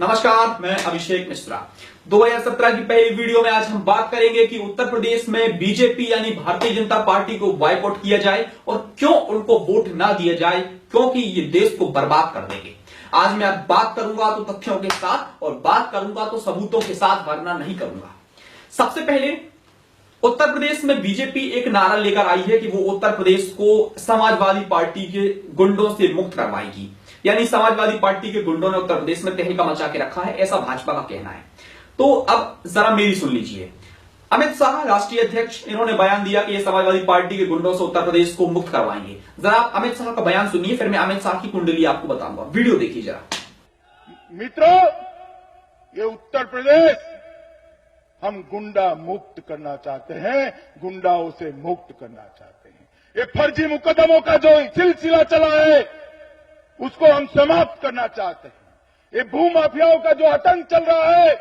नमस्कार, मैं अभिषेक मिश्रा। 2017 की पहली वीडियो में आज हम बात करेंगे कि उत्तर प्रदेश में बीजेपी यानी भारतीय जनता पार्टी को बॉयकॉट किया जाए और क्यों उनको वोट ना दिया जाए, क्योंकि ये देश को बर्बाद कर देंगे। आज मैं बात करूंगा तो तथ्यों के साथ और बात करूंगा तो सबूतों के साथ, वरना नहीं करूंगा। सबसे पहले उत्तर प्रदेश में बीजेपी एक नारा लेकर आई है कि वो उत्तर प्रदेश को समाजवादी पार्टी के गुंडों से मुक्त करवाएगी, यानी समाजवादी पार्टी के गुंडों ने उत्तर प्रदेश में तहलका मचा के रखा है, ऐसा भाजपा का कहना है। तो अब जरा मेरी सुन लीजिए। अमित शाह राष्ट्रीय अध्यक्ष, इन्होंने बयान दिया कि ये समाजवादी पार्टी के गुंडों से उत्तर प्रदेश को मुक्त करवाएंगे। जरा आप अमित शाह का बयान सुनिए, फिर मैं अमित शाह की कुंडली आपको बताऊंगा। वीडियो देखिए जरा। मित्रों, ये उत्तर प्रदेश हम गुंडा मुक्त करना चाहते हैं, गुंडाओं से मुक्त करना चाहते हैं। ये फर्जी मुकदमों का जो सिलसिला चला है उसको हम समाप्त करना चाहते हैं। ये भू माफियाओं का जो आतंक चल रहा है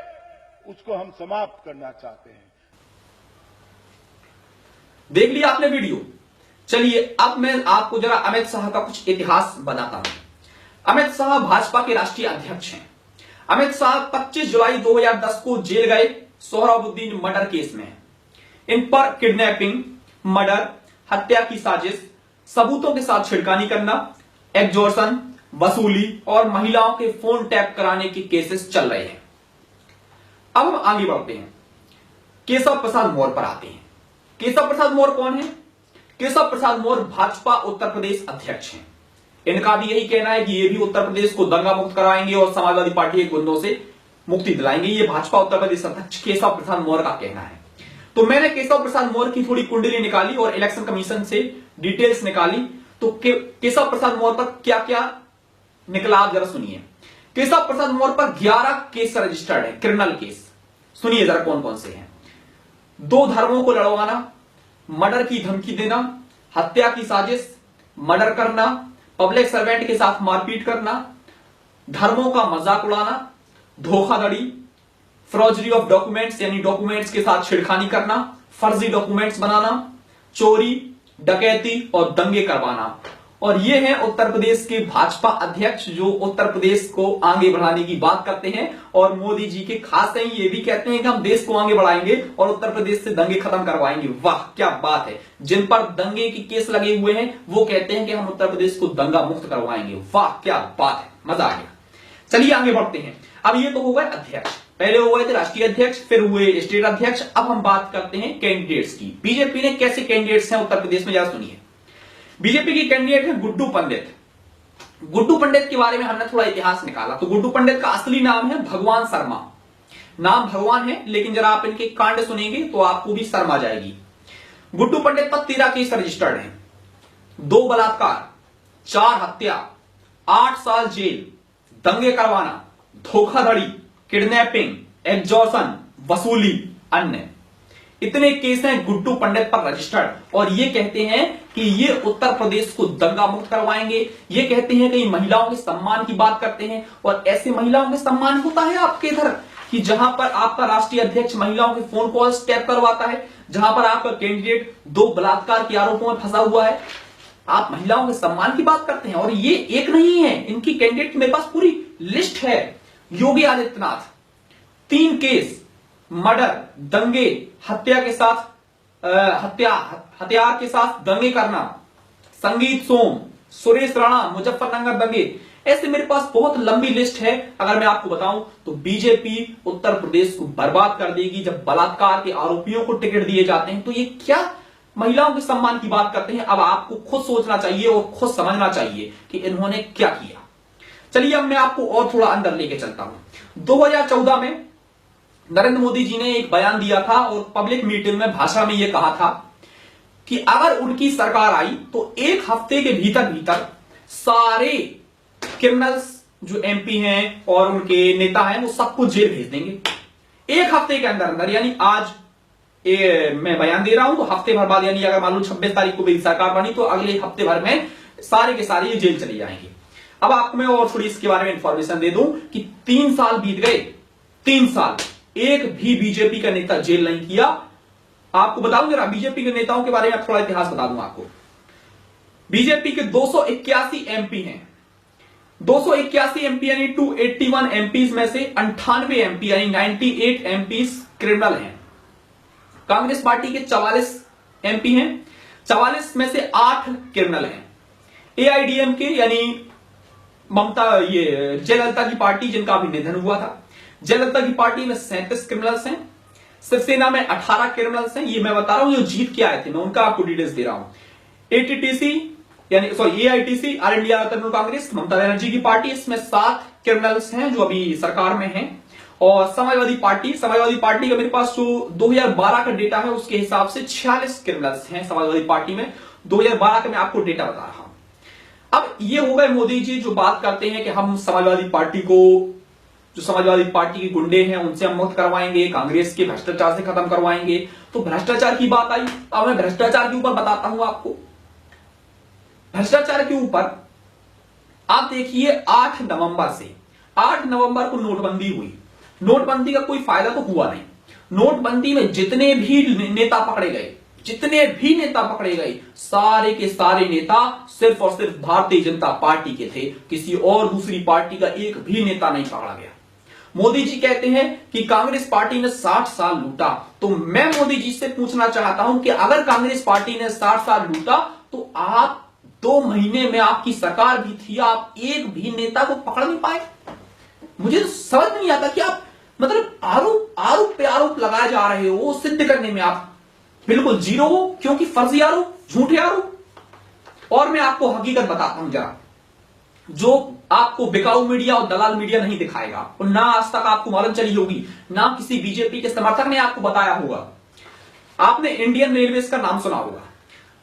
उसको हम समाप्त करना चाहते हैं। देख लिया आपने वीडियो। चलिए अब मैं आपको जरा अमित शाह का कुछ इतिहास बताता हूं। अमित शाह भाजपा के राष्ट्रीय अध्यक्ष हैं। अमित शाह 25 जुलाई 2010 को जेल गए सोहराबुद्दीन मर्डर केस में। इन पर किडनैपिंग, मर्डर, हत्या की साजिश, सबूतों के साथ छिड़कानी करना, एक्सटॉर्शन, वसूली और महिलाओं के फोन टैप कराने के केसेस चल रहे हैं। अब हम आगे बढ़ते हैं, केशव प्रसाद मौर्य पर आते हैं। केशव प्रसाद मौर्य कौन है? केशव प्रसाद मौर्य भाजपा उत्तर प्रदेश अध्यक्ष हैं। इनका भी यही कहना है कि ये भी उत्तर प्रदेश को दंगा मुक्त कराएंगे और समाजवादी पार्टी के गुंडों से मुक्ति दिलाएंगे। ये भाजपा उत्तर प्रदेश अध्यक्ष केशव प्रसाद मौर्य का कहना है। तो मैंने केशव प्रसाद मौर्य की थोड़ी कुंडली निकाली और इलेक्शन कमीशन से डिटेल्स निकाली। तो केशव प्रसाद मौर्य पर क्या क्या निकला आप जरा सुनिए। केशव प्रसाद मौर्य पर 11 केस रजिस्टर्ड है, क्रिमिनल केस। सुनिए जरा कौन कौन से हैं। 2 धर्मों को लड़वाना, मर्डर की धमकी देना, हत्या की साजिश, मर्डर करना, पब्लिक सर्वेंट के साथ मारपीट करना, धर्मों का मजाक उड़ाना, धोखाधड़ी, फॉर्जरी ऑफ डॉक्यूमेंट्स यानी डॉक्यूमेंट्स के साथ छेड़खानी करना, फर्जी डॉक्यूमेंट्स बनाना, चोरी, डकैती और दंगे करवाना। और ये हैं उत्तर प्रदेश के भाजपा अध्यक्ष जो उत्तर प्रदेश को आगे बढ़ाने की बात करते हैं और मोदी जी के खास हैं। ये भी कहते हैं कि हम देश को आगे बढ़ाएंगे और उत्तर प्रदेश से दंगे खत्म करवाएंगे। वाह क्या बात है। जिन पर दंगे के केस लगे हुए हैं वो कहते हैं कि हम उत्तर प्रदेश को दंगा मुक्त करवाएंगे। वाह क्या बात है, मजा आ गया। चलिए आगे बढ़ते हैं। अब ये तो हो गए अध्यक्ष, पहले हो गए थे राष्ट्रीय अध्यक्ष, फिर हुए स्टेट अध्यक्ष। अब हम बात करते हैं कैंडिडेट्स की। बीजेपी ने कैसे कैंडिडेट्स हैं उत्तर प्रदेश में, जरा सुनिए। बीजेपी की कैंडिडेट है गुड्डू पंडित। गुड्डू पंडित के बारे में हमने थोड़ा इतिहास निकाला। तो गुड्डू पंडित का असली नाम है भगवान शर्मा। नाम भगवान है, लेकिन जरा आप इनके कांड सुनेंगे तो आपको भी शर्म आ जाएगी। गुड्डू पंडित पर 13 केस रजिस्टर्ड हैं। 2 बलात्कार, 4 हत्या, 8 साल जेल, दंगे करवाना, धोखाधड़ी, किडनैपिंग, एक्सटॉर्शन, वसूली, अन्य, इतने केस हैं गुड्डू पंडित पर रजिस्टर्ड। और ये कहते हैं कि ये उत्तर प्रदेश को दंगा मुक्त करवाएंगे। ये कहते हैं कि महिलाओं के सम्मान की बात करते हैं। और ऐसे महिलाओं के सम्मान होता है आपके इधर कि जहां पर आपका राष्ट्रीय अध्यक्ष महिलाओं के फोन कॉल्स टैप करवाता है, जहां पर आपका कैंडिडेट 2 बलात्कार के आरोपों में फंसा हुआ है, आप महिलाओं के सम्मान की बात करते हैं। और ये एक नहीं है, इनकी कैंडिडेट की मेरे पास पूरी लिस्ट है। योगी आदित्यनाथ 3 केस, मर्डर, दंगे, हत्या के साथ हथियार के साथ दंगे करना, संगीत सोम, सुरेश राणा, मुजफ्फरनगर दंगे। ऐसे मेरे पास बहुत लंबी लिस्ट है। अगर मैं आपको बताऊं तो बीजेपी उत्तर प्रदेश को बर्बाद कर देगी। जब बलात्कार के आरोपियों को टिकट दिए जाते हैं तो ये क्या महिलाओं के सम्मान की बात करते हैं। अब आपको खुद सोचना चाहिए और खुद समझना चाहिए कि इन्होंने क्या किया। चलिए अब मैं आपको और थोड़ा अंदर लेके चलता हूं। 2014 में नरेंद्र मोदी जी ने एक बयान दिया था और पब्लिक मीटिंग में भाषण में यह कहा था कि अगर उनकी सरकार आई तो 1 हफ्ते के भीतर भीतर सारे क्रिमिनल्स जो एमपी हैं और उनके नेता हैं वो सबको जेल भेज देंगे 1 हफ्ते के अंदर अंदर। यानी आज मैं बयान दे रहा हूं तो हफ्ते भर बाद, यानी अगर मान लो 26 तारीख को मेरी सरकार बनी तो अगले हफ्ते भर में सारे के सारे ये जेल चले जाएंगे। अब आपको मैं और थोड़ी इसके बारे में इंफॉर्मेशन दे दूं कि 3 साल बीत गए, 3 साल एक भी बीजेपी का नेता जेल नहीं किया। आपको बताऊं जरा बीजेपी के नेताओं के बारे में थोड़ा इतिहास बता दूं आपको। बीजेपी के 281 एमपी हैं, 281 एमपी यानी 281 एमपीज में से 98 एमपी यानी 98 एमपीज क्रिमिनल हैं। कांग्रेस पार्टी के 44 एमपी हैं, 44 में से 8 क्रिमिनल हैं। एआईडीएमके यानी ममता ये जयललिता की पार्टी जिनका अभी निधन हुआ था, जयललिता की पार्टी में 37 क्रिमिनल्स हैं। शिवसेना में 18 क्रिमिनल्स हैं। ये मैं बता रहा हूं जो जीत के आए थे, मैं उनका आपको डिटेल्स दे रहा हूं। एटीटीसी यानी AITC all India Trinamool Congress Mamata Banerjee की पार्टी, इसमें 7 क्रिमिनल्स हैं जो अभी सरकार में हैं। और समाजवादी पार्टी का मेरे पास जो 2012 का डेटा है उसके हिसाब से 46 क्रिमिनल्स हैं समाजवादी पार्टी में। 2012 का मैं आपको डेटा बता रहा हूं। अब ये हो गए मोदी जी जो बात करते हैं कि हम समाजवादी पार्टी को, जो समाजवादी पार्टी के गुंडे हैं उनसे हम मुक्त करवाएंगे, कांग्रेस के भ्रष्टाचार से खत्म करवाएंगे। तो भ्रष्टाचार की बात आई, अब मैं भ्रष्टाचार के ऊपर बताता हूं आपको। भ्रष्टाचार के ऊपर आप देखिए 8 नवंबर को नोटबंदी हुई। नोटबंदी का कोई फायदा तो हुआ नहीं। नोटबंदी में जितने भी नेता पकड़े गए, सारे के सारे नेता सिर्फ और सिर्फ भारतीय जनता पार्टी के थे, किसी और दूसरी पार्टी का एक भी नेता नहीं पकड़ा गया। मोदी जी कहते हैं कि कांग्रेस पार्टी ने 60 साल लूटा, तो मैं मोदी जी से पूछना चाहता हूं कि अगर कांग्रेस पार्टी ने 60 साल लूटा तो आप 2 महीने में आपकी सरकार भी थी, आप एक भी नेता को पकड़ नहीं पाए। मुझे तो समझ नहीं आता कि आप मतलब आरोप पे आरोप लगाए जा रहे हो, सिद्ध करने में आप बिल्कुल जीरो हो, क्योंकि फर्जी आरोप, झूठे आरोप। और मैं आपको हकीकत बताता हूं जरा, जो आपको बिकाऊ मीडिया और दलाल मीडिया नहीं दिखाएगा, और ना आज तक आपको मालूम चली होगी, ना किसी बीजेपी के समर्थक ने आपको बताया होगा। आपने इंडियन रेलवेज का नाम सुना होगा,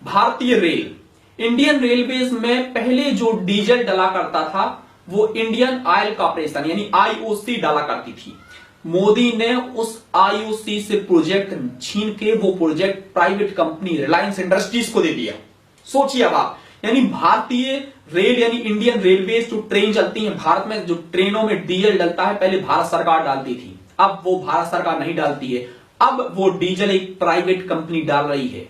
भारतीय रेल। इंडियन रेलवेज में पहले जो डीजल डला करता था वो इंडियन ऑयल कॉर्पोरेशन यानी आईओसी डाला करती थी। मोदी ने उस आईओसी से प्रोजेक्ट छीन के वो project private company Reliance industries को दे दिया। सोचिए अब आप, यानी भारतीय रेल यानी इंडियन रेलवेज जो ट्रेन चलती है भारत में, जो ट्रेनों में डीजल डलता है पहले भारत सरकार डालती थी, अब वो भारत सरकार नहीं डालती है, अब वो डीजल एक प्राइवेट कंपनी डाल रही है,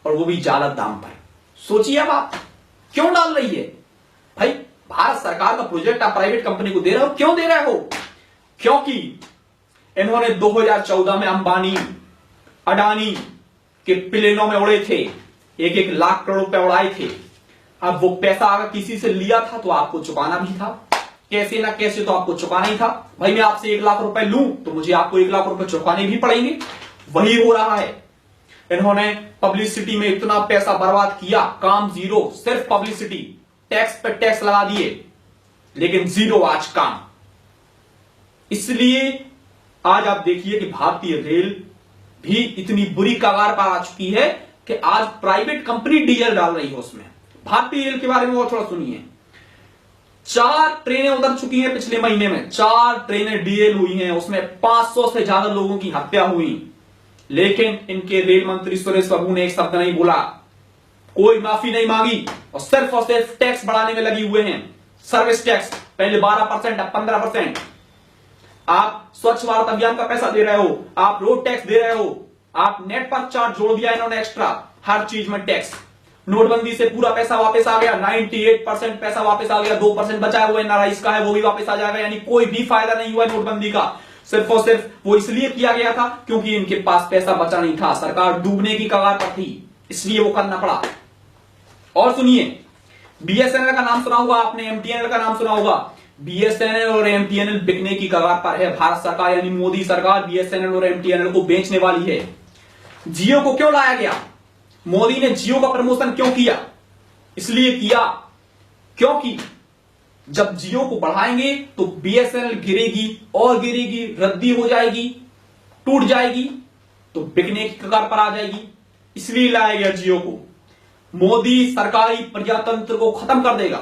और वो भी ज्यादा दाम पर। सोचिए अब आप, क्यों डाल रही है भाई? भारत सरकार का प्रोजेक्ट आप प्राइवेट कंपनी को दे रहे हो, क्यों दे रहे हो? क्योंकि इन्होंने 2014 में अंबानी अडानी के प्लेनों में उड़े थे, 1-1 लाख करोड़ रुपए उड़ाए थे। अब वो पैसा अगर किसी से लिया था तो आपको चुकाना भी था, कैसे ना कैसे तो आपको चुकाना ही था। भाई मैं आपसे 1 लाख रुपए लूं तो मुझे आपको 1 लाख रुपए चुकाने भी पड़ेंगे। वही हो रहा है। इन्होंने पब्लिसिटी में इतना पैसा बर्बाद किया, काम जीरो, सिर्फ पब्लिसिटी, टैक्स पे टैक्स लगा दिए, लेकिन जीरो आज काम। इसलिए आज आप देखिए कि भारतीय रेल भी इतनी बुरी कगार पर आ चुकी है कि आज प्राइवेट कंपनी डीजल डाल रही है उसमें। भारतीय रेल के बारे में और थोड़ा सुनिए। 4 ट्रेनें उतर चुकी हैं पिछले महीने में, 4 ट्रेनें डीएल हुई हैं, उसमें 500 से ज्यादा लोगों की हत्या हुई, लेकिन इनके रेल मंत्री सुरेश प्रभु ने एक शब्द नहीं बोला, कोई माफी नहीं मांगी, और सिर्फ टैक्स बढ़ाने में लगी हुए हैं। सर्विस टैक्स पहले 12%, अब 15%। आप स्वच्छ भारत अभियान का पैसा दे रहे हो, आप रोड टैक्स दे रहे हो, आप नेट पर चार्ज जोड़ दिया इन्होंने एक्स्ट्रा, हर चीज में टैक्स। नोटबंदी से पूरा पैसा वापस आ गया, 98% पैसा वापस आ गया, 2% बचाया हुआ एनआरआई का है वो भी वापस आ जाएगा। यानी कोई भी फायदा नहीं हुआ नोटबंदी का, सिर्फ और सिर्फ वो इसलिए किया गया था क्योंकि इनके पास पैसा बचा नहीं था, सरकार डूबने की कगार पर थी, इसलिए वो करना पड़ा। और सुनिए, बीएसएनएल का नाम सुना होगा आपने, एमटीएनएल का नाम सुना होगा। बीएसएनएल और एमटीएनएल बिकने की कगार पर है। भारत सरकार यानी मोदी सरकार बीएसएनएल और एमटीएनएल को बेचने वाली है। जियो को क्यों लाया गया? मोदी ने जियो का प्रमोशन क्यों किया? इसलिए किया क्योंकि जब जियो को बढ़ाएंगे तो बीएसएनएल गिरेगी और गिरेगी, रद्दी हो जाएगी, टूट जाएगी, तो बिकने की कगार पर आ जाएगी। इसलिए लाया गया जियो को। मोदी सरकारी प्रजातंत्र को खत्म कर देगा,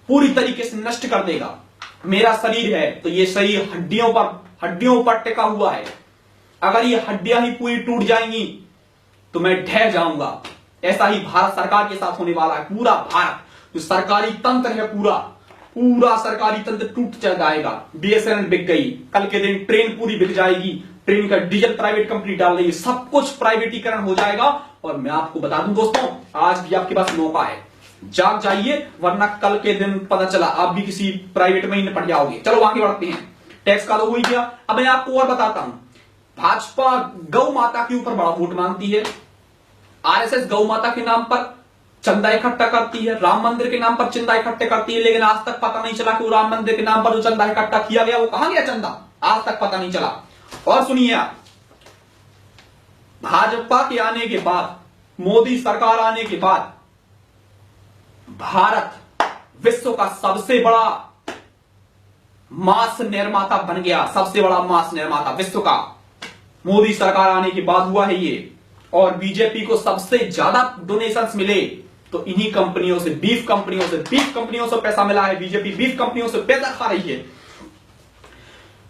पूरी तरीके से नष्ट कर देगा। मेरा शरीर है तो ये शरीर हड्डियों पर टिका हुआ है। अगर ये हड्डियां ही पूरी टूट जाएंगी तो मैं ढह जाऊंगा। ऐसा ही भारत सरकार के साथ होने वाला है। पूरा भारत जो सरकारी तंत्र है, पूरा सरकारी तंत्र टूट जाएगा। बीएसएनएल बिक गई, कल के दिन ट्रेन पूरी बिक जाएगी, ट्रेन का डीजल प्राइवेट कंपनी डाल रही है, सब कुछ प्राइवेटीकरण हो जाएगा। और मैं आपको बता दूं दोस्तों, आज भी आपके पास मौका है, जाग जाइए, वरना कल के दिन पता चला आप भी किसी प्राइवेट में ही निपट जाओगे। चलो आगे बढ़ते हैं। टैक्स का तो हो ही गया। अब मैं आपको और बताता हूं, भाजपा गौ माता के ऊपर बड़ा वोट मांगती है, आरएसएस गौ माता के नाम पर चंदा इकट्ठा करती है, राम मंदिर के नाम पर चंदा इकट्ठा करती है, लेकिन आज तक पता नहीं चला कि वो राम मंदिर के नाम पर जो चंदा इकट्ठा किया गया वो कहां गया चंदा, आज तक पता नहीं चला। और सुनिए आप, भाजपा के आने के बाद, मोदी सरकार आने के बाद भारत विश्व का सबसे बड़ा मांस निर्माता बन गया, सबसे बड़ा मांस निर्माता विश्व का। मोदी सरकार आने के बाद हुआ है ये। और बीजेपी को सबसे ज्यादा डोनेशंस मिले तो इन्हीं कंपनियों से, बीफ कंपनियों से पैसा मिला है। बीजेपी बीफ कंपनियों से पैसा खा रही है।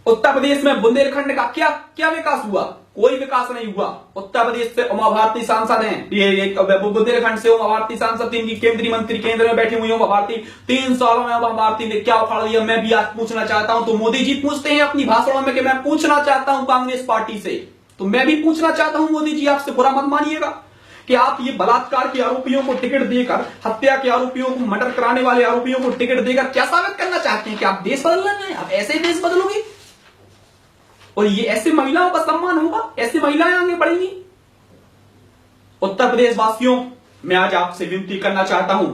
उत्तर प्रदेश में बुंदेलखंड का क्या विकास हुआ? कोई विकास नहीं हुआ। उत्तर प्रदेश से उमा भारती सांसद हैं, ये बुंदेलखंड से उमा भारती सांसद थी, इनकी केंद्रीय मंत्री केंद्र में बैठी हुई उमा भारती। 3 सालों में उमा भारती ने क्या उखाड़ दिया, मैं भी आज पूछना चाहता हूं। तो मोदी जी पूछते हैं अपनी भाषणों में कि मैं पूछना चाहता हूं कांग्रेस पार्टी से, तो मैं भी पूछना चाहता हूं मोदी जी आपसे, बुरा मत मानिएगा कि आप ये बलात्कार के आरोपियों को टिकट देकर, हत्या के आरोपियों को, मर्डर कराने वाले आरोपियों को टिकट देकर क्या साबित करना चाहते हैं कि आप देश बदलना है, आप ऐसे देश बदलोगे और ये ऐसे महिलाओं का सम्मान होगा, ऐसी महिलाएं आगे बढ़ेंगी। उत्तर प्रदेश वासियों, मैं आज आपसे विनती करना चाहता हूं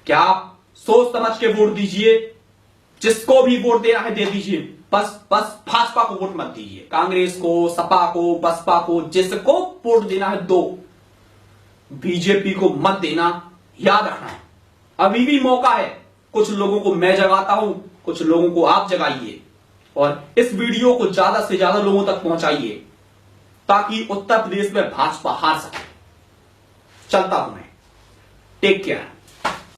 कि आप सोच समझ के वोट दीजिए, जिसको भी वोट देना है दे दीजिए, बस भाजपा को वोट मत दीजिए, कांग्रेस को, सपा को, बसपा को, जिसको वोट देना है दो, बीजेपी को मत देना। याद रखना अभी भी मौका है, कुछ लोगों को मैं जगाता हूं, कुछ लोगों को आप जगाइए और इस वीडियो को ज्यादा से ज्यादा लोगों तक पहुंचाइए ताकि उत्तर प्रदेश में भाजपा हार सके। चलता हूं मैं, टेक केयर।